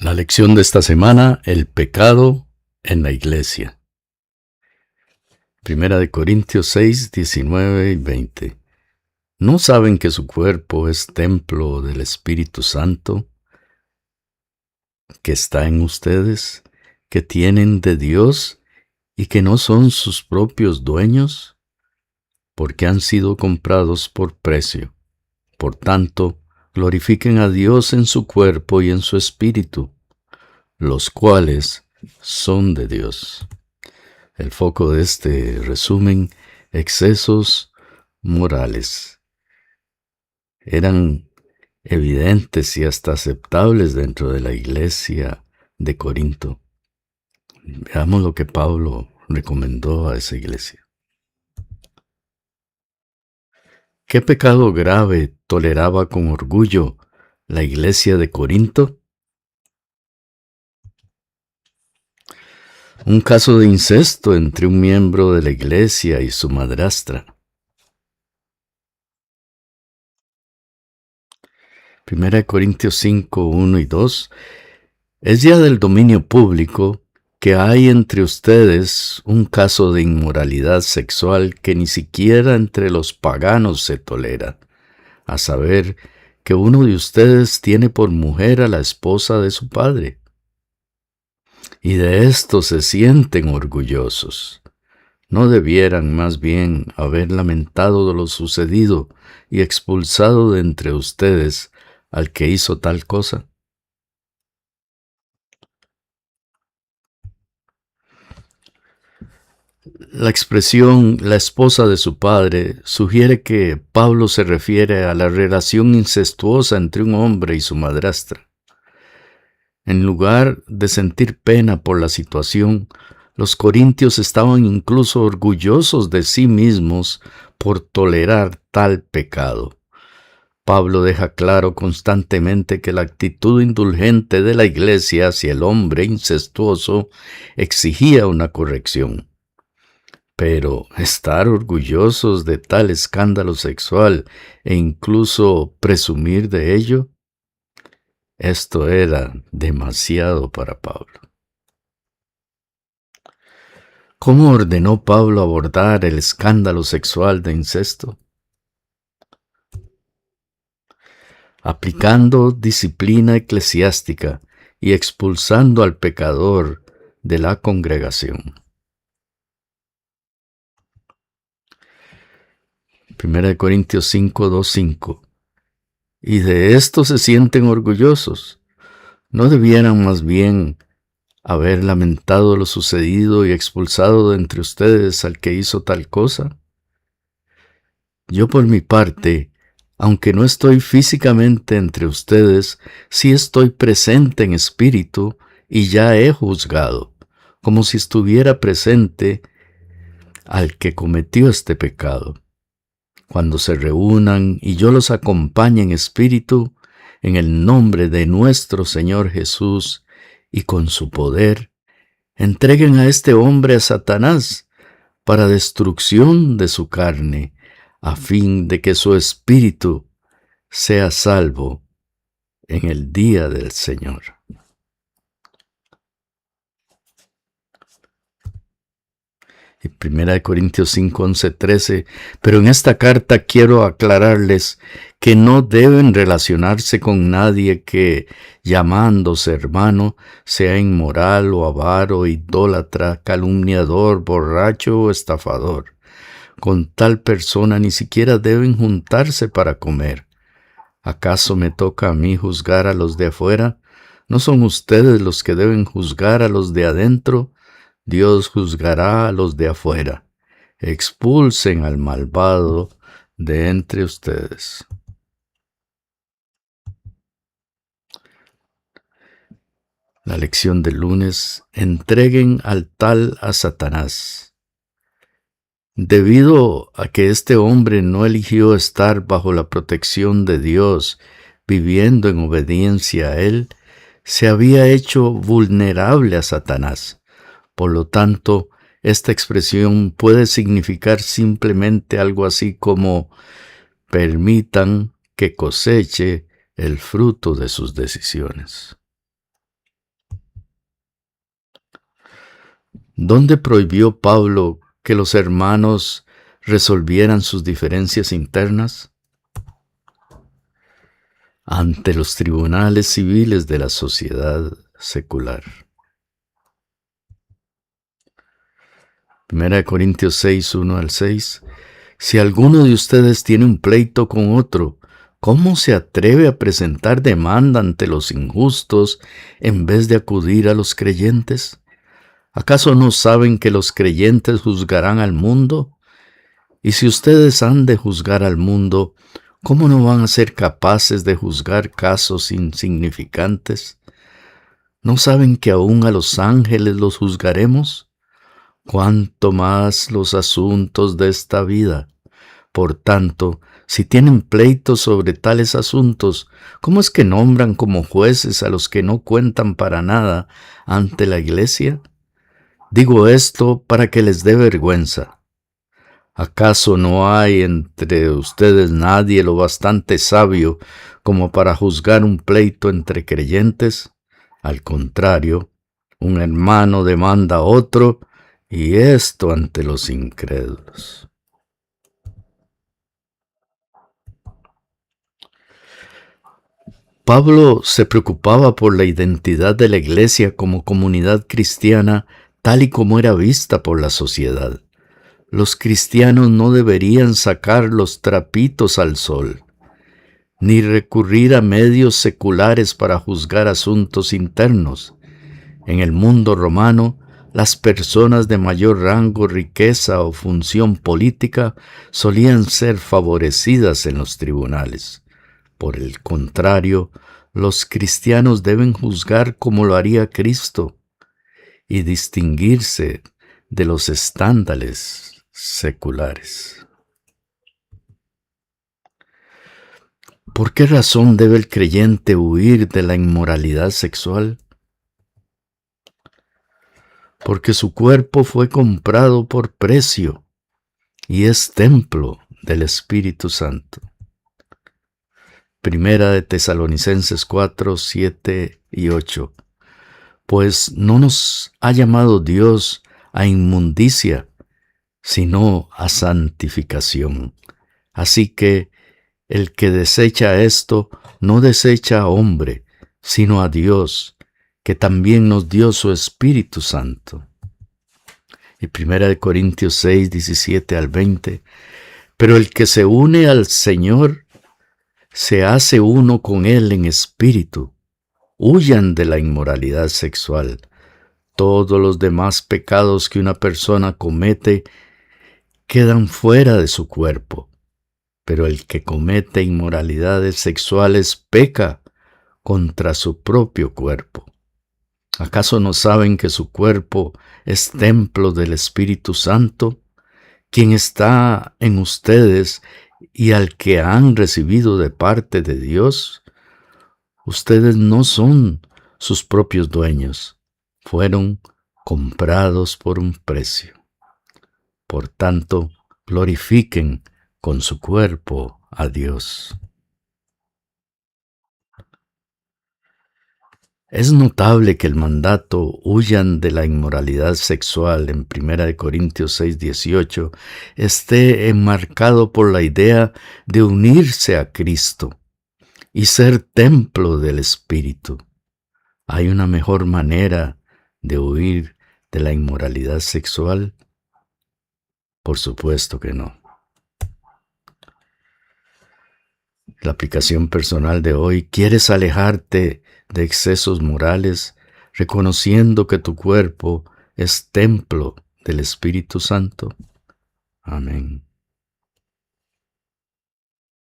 La lección de esta semana, el pecado en la iglesia. Primera de Corintios 6, 19 y 20. ¿No saben que su cuerpo es templo del Espíritu Santo que está en ustedes, que tienen de Dios y que no son sus propios dueños? Porque han sido comprados por precio. Por tanto, glorifiquen a Dios en su cuerpo y en su espíritu, los cuales son de Dios. El foco de este resumen, excesos morales. Eran evidentes y hasta aceptables dentro de la iglesia de Corinto. Veamos lo que Pablo recomendó a esa iglesia. ¿Qué pecado grave toleraba con orgullo la iglesia de Corinto? Un caso de incesto entre un miembro de la iglesia y su madrastra. 1 Corintios 5, 1 y 2. Es ya del dominio público que hay entre ustedes un caso de inmoralidad sexual que ni siquiera entre los paganos se tolera, a saber, que uno de ustedes tiene por mujer a la esposa de su padre. Y de esto se sienten orgullosos. ¿No debieran más bien haber lamentado de lo sucedido y expulsado de entre ustedes al que hizo tal cosa? La expresión "la esposa de su padre" sugiere que Pablo se refiere a la relación incestuosa entre un hombre y su madrastra. En lugar de sentir pena por la situación, los corintios estaban incluso orgullosos de sí mismos por tolerar tal pecado. Pablo deja claro constantemente que la actitud indulgente de la iglesia hacia el hombre incestuoso exigía una corrección. Pero estar orgullosos de tal escándalo sexual e incluso presumir de ello, esto era demasiado para Pablo. ¿Cómo ordenó Pablo abordar el escándalo sexual de incesto? Aplicando disciplina eclesiástica y expulsando al pecador de la congregación. 1 Corintios 5, 2, 5. Y de esto se sienten orgullosos. ¿No debieran más bien haber lamentado lo sucedido y expulsado de entre ustedes al que hizo tal cosa? Yo por mi parte, aunque no estoy físicamente entre ustedes, sí estoy presente en espíritu y ya he juzgado, como si estuviera presente al que cometió este pecado. Cuando se reúnan y yo los acompañe en espíritu, en el nombre de nuestro Señor Jesús y con su poder, entreguen a este hombre a Satanás para destrucción de su carne, a fin de que su espíritu sea salvo en el día del Señor. Y 1 Corintios 5, 11, 13, pero en esta carta quiero aclararles que no deben relacionarse con nadie que, llamándose hermano, sea inmoral o avaro, idólatra, calumniador, borracho o estafador. Con tal persona ni siquiera deben juntarse para comer. ¿Acaso me toca a mí juzgar a los de afuera? ¿No son ustedes los que deben juzgar a los de adentro? Dios juzgará a los de afuera. Expulsen al malvado de entre ustedes. La lección del lunes: entreguen al tal a Satanás. Debido a que este hombre no eligió estar bajo la protección de Dios, viviendo en obediencia a Él, se había hecho vulnerable a Satanás. Por lo tanto, esta expresión puede significar simplemente algo así como: permitan que coseche el fruto de sus decisiones. ¿Dónde prohibió Pablo que los hermanos resolvieran sus diferencias internas? Ante los tribunales civiles de la sociedad secular. 1 Corintios 6, 1 al 6. Si alguno de ustedes tiene un pleito con otro, ¿cómo se atreve a presentar demanda ante los injustos en vez de acudir a los creyentes? ¿Acaso no saben que los creyentes juzgarán al mundo? Y si ustedes han de juzgar al mundo, ¿cómo no van a ser capaces de juzgar casos insignificantes? ¿No saben que aún a los ángeles los juzgaremos? ¿Cuánto más los asuntos de esta vida? Por tanto, si tienen pleitos sobre tales asuntos, ¿cómo es que nombran como jueces a los que no cuentan para nada ante la iglesia? Digo esto para que les dé vergüenza. ¿Acaso no hay entre ustedes nadie lo bastante sabio como para juzgar un pleito entre creyentes? Al contrario, un hermano demanda a otro, y esto ante los incrédulos. Pablo se preocupaba por la identidad de la iglesia como comunidad cristiana tal y como era vista por la sociedad. Los cristianos no deberían sacar los trapitos al sol, ni recurrir a medios seculares para juzgar asuntos internos. En el mundo romano, las personas de mayor rango, riqueza o función política solían ser favorecidas en los tribunales. Por el contrario, los cristianos deben juzgar como lo haría Cristo y distinguirse de los estándares seculares. ¿Por qué razón debe el creyente huir de la inmoralidad sexual? Porque su cuerpo fue comprado por precio y es templo del Espíritu Santo. Primera de Tesalonicenses 4, 7 y 8. Pues no nos ha llamado Dios a inmundicia, sino a santificación. Así que el que desecha esto no desecha a hombre, sino a Dios, que también nos dio su Espíritu Santo. Y 1 Corintios 6, 17 al 20. Pero el que se une al Señor se hace uno con Él en espíritu. Huyan de la inmoralidad sexual. Todos los demás pecados que una persona comete quedan fuera de su cuerpo. Pero el que comete inmoralidades sexuales peca contra su propio cuerpo. ¿Acaso no saben que su cuerpo es templo del Espíritu Santo, quien está en ustedes y al que han recibido de parte de Dios? Ustedes no son sus propios dueños, fueron comprados por un precio. Por tanto, glorifiquen con su cuerpo a Dios. Es notable que el mandato huyan de la inmoralidad sexual en 1 Corintios 6, 18 esté enmarcado por la idea de unirse a Cristo y ser templo del Espíritu. ¿Hay una mejor manera de huir de la inmoralidad sexual? Por supuesto que no. La aplicación personal de hoy: ¿quieres alejarte de excesos morales, reconociendo que tu cuerpo es templo del Espíritu Santo? Amén.